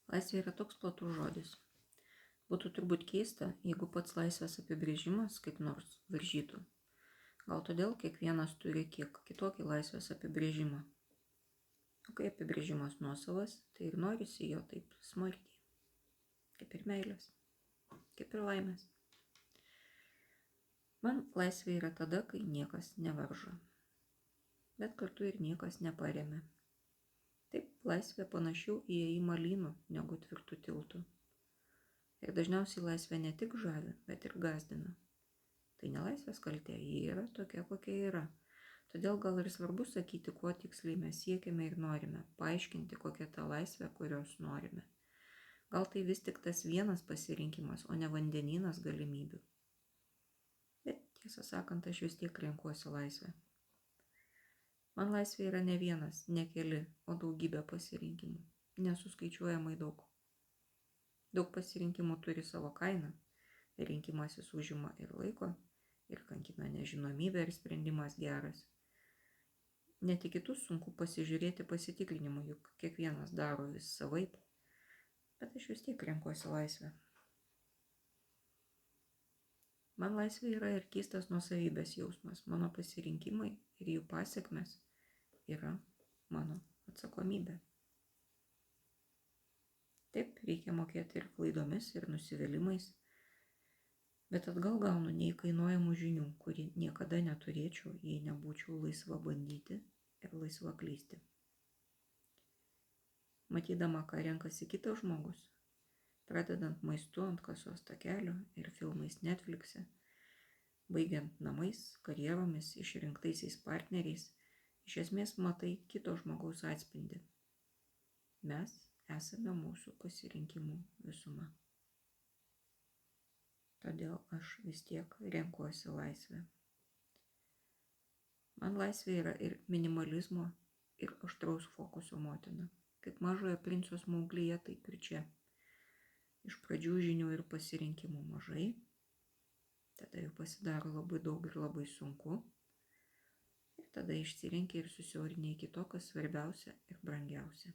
Laisvė yra toks platus žodis. Būtų turbūt keista, jeigu pats laisvės apibrėžimas kaip nors varžytų. Gal todėl kiekvienas turi kiek kitokį laisvės apibrėžimą. O kai apibrėžimas nuosavas, tai ir norisi jo taip smarkiai. Kaip ir meilės, kaip ir laimės. Man laisvė yra tada, kai niekas nevaržo, bet kartu ir niekas neparemia. Taip, laisvė panašiau į ėjimą lynu negu tvirtų tiltų. Ir dažniausiai laisvė ne tik žavi, bet ir gąsdina. Tai ne laisvės kaltė, ji yra tokia, kokia yra. Todėl gal ir svarbu sakyti, kuo tiksliai mes siekiame ir norime, paaiškinti, kokia ta laisvė, kurios norime. Gal tai vis tik tas vienas pasirinkimas, o ne vandenynas galimybių. Bet tiesą sakant, aš vis tiek renkuosi laisvę. Man laisvė yra ne vienas, ne keli, o daugybė pasirinkimų. Nesuskaičiuojamai daug. Daug pasirinkimų turi savo kainą. Rinkimasis užima ir laiko, ir kankina nežinomybė, ir sprendimas geras. Net į kitus sunku pasižiūrėti pasitikrinimų, juk kiekvienas daro vis savaip. Bet aš vis tiek renkuosi laisvę. Man laisvė yra ir keistas nuosavybės jausmas. Mano pasirinkimai ir jų pasekmes yra mano atsakomybė. Taip, reikia mokėti ir klaidomis, ir nusivylimais, bet atgal gaunu neįkainuojamų žinių, kurį niekada neturėčiau, jei nebūčiau laisva bandyti ir laisva klysti. Matydama, ką renkasi kitas žmogus, pradedant maistu ant kasos takelio ir filmais Netflix'e, baigiant namais, karjeromis, išrinktaisiais partneriais, iš esmės matai kito žmogaus atspindį. Mes esame mūsų pasirinkimų visuma. Todėl aš vis tiek renkuosi laisvę. Man laisvė yra ir minimalizmo, ir aštraus fokuso motina. Kaip mažojo princo Smauglyje, taip ir čia. Iš pradžių žinių ir pasirinkimų mažai, tada jų pasidaro labai daug ir labai sunku, ir tada išsirenki ir susiaurini iki to, kas svarbiausia ir brangiausia.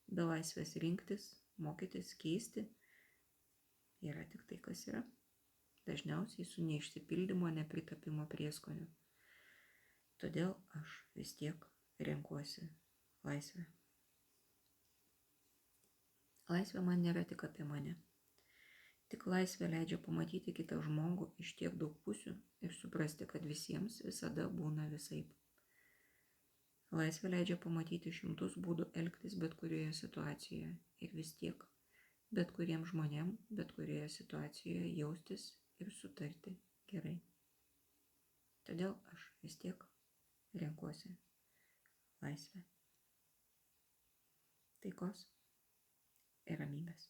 Be laisvės rinktis, mokytis, keisti, yra tik tai, kas yra. Dažniausiai su neišsipildymo, nepritapimo prieskoniu. Todėl aš vis tiek renkuosi laisvę. Laisvė man nėra tik apie mane. Tik laisvė leidžia pamatyti kitą žmogų iš tiek daug pusių ir suprasti, kad visiems visada būna visaip. Laisvė leidžia pamatyti šimtus būdų elgtis bet kurioje situacijoje ir vis tiek bet kuriems žmonėm, bet kurioje situacijoje jaustis ir sutarti gerai. Todėl aš vis tiek renkuosi laisvę. Taikos ir ramybės.